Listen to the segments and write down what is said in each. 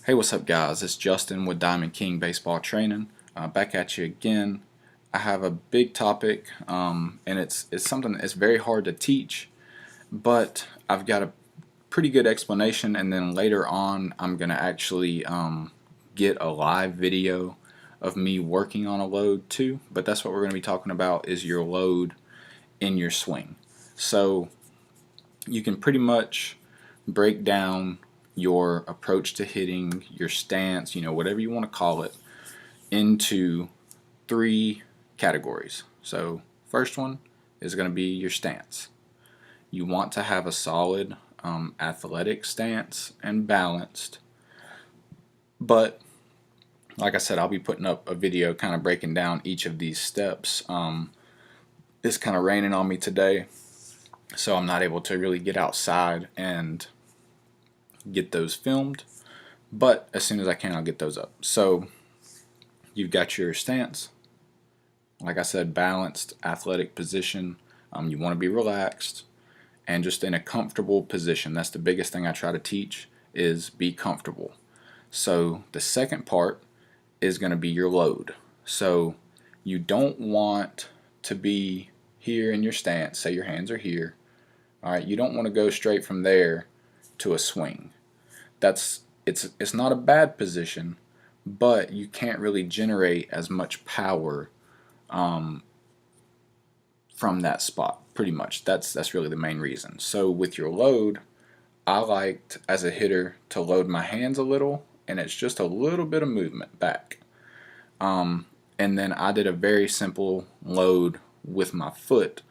Hey, what's up, guys? It's Justin with Diamond King Baseball Training. Back at you again. I have a big topic, and it's something that's very hard to teach, but I've got a pretty good explanation. And then later on, I'm gonna actually get a live video of me working on a load too. But that's what we're gonna be talking about: is your load in your swing. So you can pretty much break down your approach to hitting, your stance, whatever you want to call it, into three categories. So, first one is going to be your stance. You want to have a solid, athletic stance and balanced. But, like I said, I'll be putting up a video kind of breaking down each of these steps. It's kind of raining on me today, so I'm not able to really get outside and get those filmed, but as soon as I can, I'll get those up. So you've got your stance, like I said, balanced, athletic position. You want to be relaxed and just in a comfortable position. That's the biggest thing I try to teach, is be comfortable. So the second part is going to be your load. So you don't want to be here in your stance, say your hands are here. All right, you don't want to go straight from there to a swing. It's not a bad position, but you can't really generate as much power from that spot. Pretty much, that's really the main reason. So with your load, I liked as a hitter to load my hands a little, and it's just a little bit of movement back. And then I did a very simple load with my foot.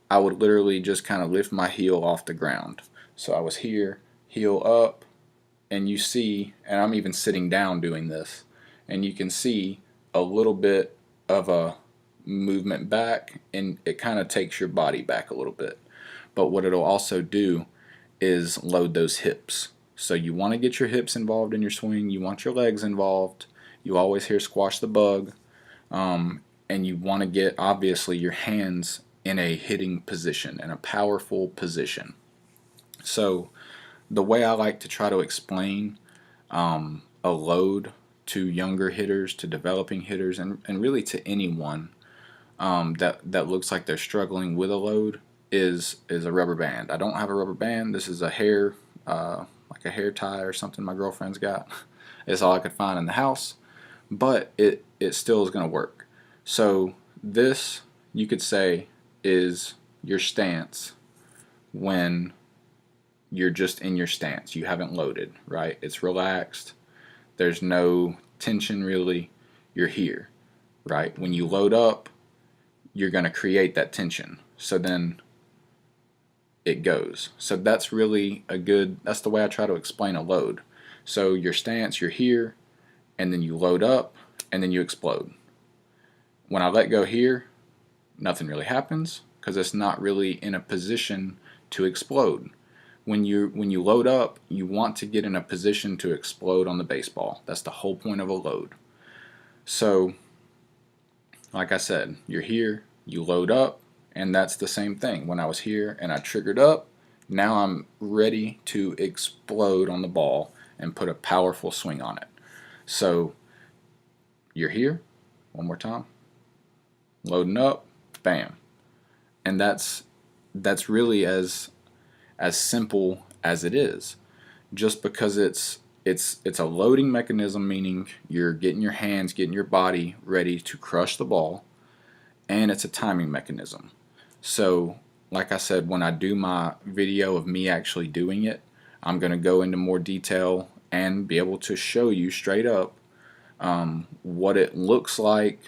I would literally just kind of lift my heel off the ground. So I was here, heel up, and you see, and I'm even sitting down doing this, and you can see a little bit of a movement back, and it kind of takes your body back a little bit. But what it'll also do is load those hips. So you want to get your hips involved in your swing, you want your legs involved. You always hear squash the bug, and you want to get, obviously, your hands in a hitting position, in a powerful position. So the way I like to try to explain a load to younger hitters, to developing hitters, and really to anyone that looks like they're struggling with a load is a rubber band. I don't have a rubber band. This is a hair, like a hair tie or something my girlfriend's got. It's all I could find in the house, but it still is going to work. So this, you could say, is your stance when you're just in your stance. You haven't loaded, right? It's relaxed. There's no tension really. You're here, right? When you load up, you're going to create that tension. So then it goes. So that's really that's the way I try to explain a load. So your stance, you're here, and then you load up, and then you explode. When I let go here, nothing really happens because it's not really in a position to explode. When you load up, you want to get in a position to explode on the baseball. That's the whole point of a load. So, like I said, you're here, you load up, and that's the same thing. When I was here and I triggered up, now I'm ready to explode on the ball and put a powerful swing on it. So, you're here, one more time, loading up, bam. And that's really as simple as it is. Just because it's a loading mechanism, meaning you're getting your hands, getting your body ready to crush the ball, and it's a timing mechanism. So, like I said, when I do my video of me actually doing it, I'm going to go into more detail and be able to show you straight up what it looks like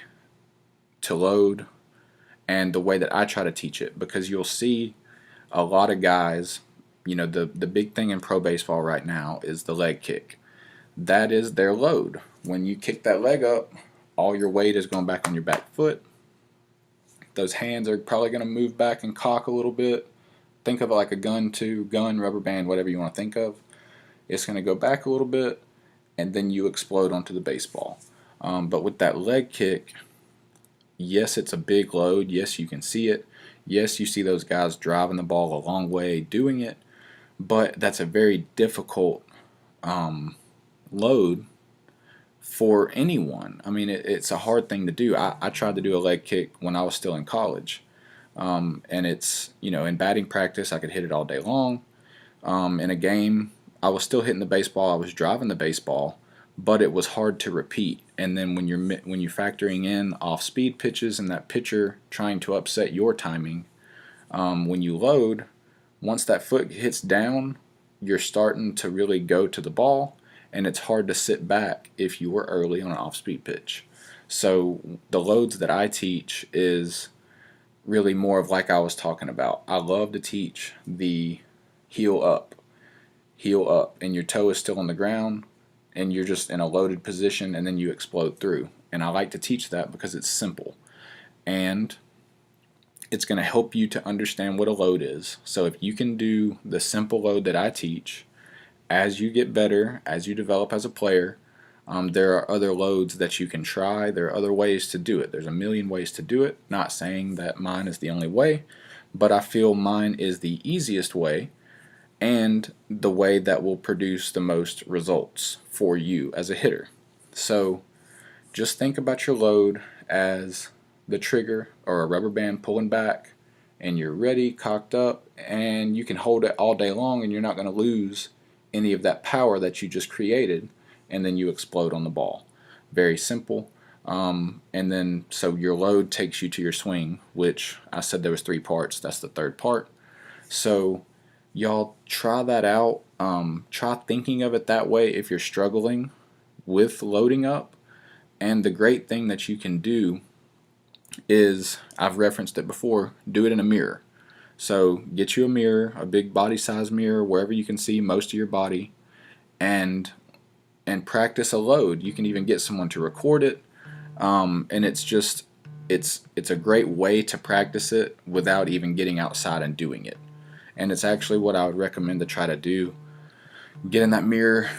to load and the way that I try to teach it, because you'll see a lot of guys, the big thing in pro baseball right now is the leg kick. That is their load. When you kick that leg up, all your weight is going back on your back foot. Those hands are probably going to move back and cock a little bit. Think of it like a gun, rubber band, whatever you want to think of. It's going to go back a little bit, and then you explode onto the baseball. But with that leg kick, yes, it's a big load. Yes, you can see it. Yes, you see those guys driving the ball a long way doing it, but that's a very difficult load for anyone. I mean, it's a hard thing to do. I tried to do a leg kick when I was still in college. And it's, in batting practice, I could hit it all day long. In a game, I was still hitting the baseball. I was driving the baseball, but it was hard to repeat. And then when you're factoring in off-speed pitches and that pitcher trying to upset your timing, when you load, once that foot hits down, you're starting to really go to the ball, and it's hard to sit back if you were early on an off-speed pitch. So the loads that I teach is really more of like I was talking about. I love to teach the heel up, and your toe is still on the ground, and you're just in a loaded position, and then you explode through. And I like to teach that because it's simple, and it's going to help you to understand what a load is. So if you can do the simple load that I teach, as you get better, as you develop as a player, there are other loads that you can try. There are other ways to do it. There's a million ways to do it. Not saying that mine is the only way, but I feel mine is the easiest way and the way that will produce the most results for you as a hitter. So just think about your load as the trigger or a rubber band pulling back, and you're ready, cocked up, and you can hold it all day long, and you're not going to lose any of that power that you just created, and then you explode on the ball. Very simple. And then so your load takes you to your swing, which I said there was 3 parts. That's the 3rd part. So y'all try that out. Try thinking of it that way if you're struggling with loading up. And the great thing that you can do is, I've referenced it before, do it in a mirror. So get you a mirror, a big body size mirror, wherever you can see most of your body, and practice a load. You can even get someone to record it, and it's a great way to practice it without even getting outside and doing it. And it's actually what I would recommend to try to do. Get in that mirror,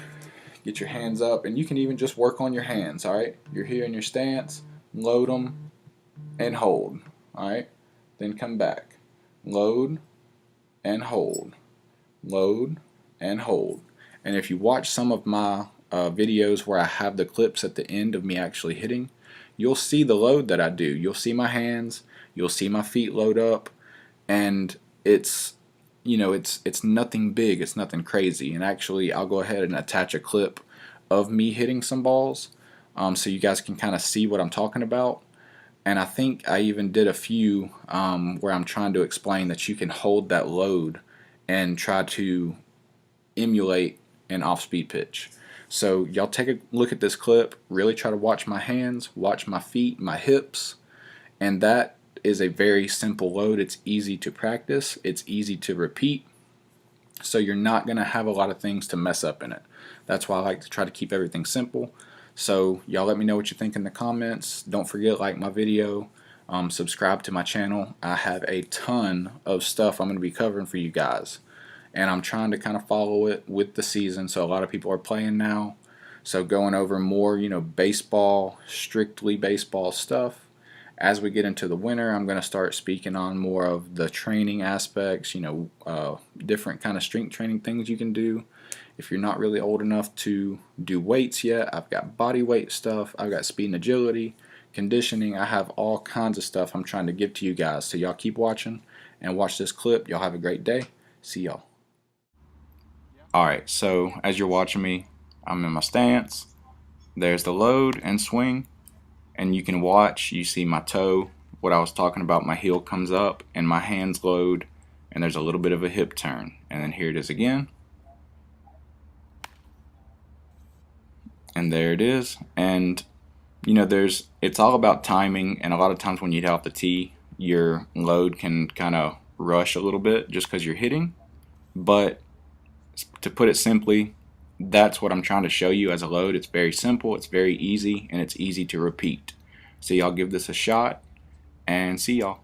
get your hands up, and you can even just work on your hands. All right, you're here in your stance, load them and hold. All right, then come back, load and hold, load and hold. And if you watch some of my videos where I have the clips at the end of me actually hitting, you'll see the load that I do. You'll see my hands, you'll see my feet load up, and it's nothing big, it's nothing crazy. And actually, I'll go ahead and attach a clip of me hitting some balls, so you guys can kind of see what I'm talking about. And I think I even did a few where I'm trying to explain that you can hold that load and try to emulate an off-speed pitch. So y'all take a look at this clip, really try to watch my hands, watch my feet, my hips, and that is a very simple load. It's easy to practice, it's easy to repeat, so you're not going to have a lot of things to mess up in it. That's why I like to try to keep everything simple. So y'all let me know what you think in the comments. Don't forget, like my video, subscribe to my channel. I have a ton of stuff I'm going to be covering for you guys, and I'm trying to kind of follow it with the season. So a lot of people are playing now, so going over more baseball, strictly baseball stuff. As we get into the winter, I'm going to start speaking on more of the training aspects, different kind of strength training things you can do. If you're not really old enough to do weights yet, I've got body weight stuff, I've got speed and agility, conditioning. I have all kinds of stuff I'm trying to give to you guys. So y'all keep watching and watch this clip. Y'all have a great day. See y'all. Alright, so as you're watching me, I'm in my stance. There's the load and swing. And you can watch, you see my toe, what I was talking about, my heel comes up and my hands load, and there's a little bit of a hip turn. And then here it is again. And there it is. And it's all about timing, and a lot of times when you hit off the tee, your load can kind of rush a little bit just because you're hitting. But to put it simply, that's what I'm trying to show you as a load. It's very simple, it's very easy, and it's easy to repeat. So y'all give this a shot, and see y'all.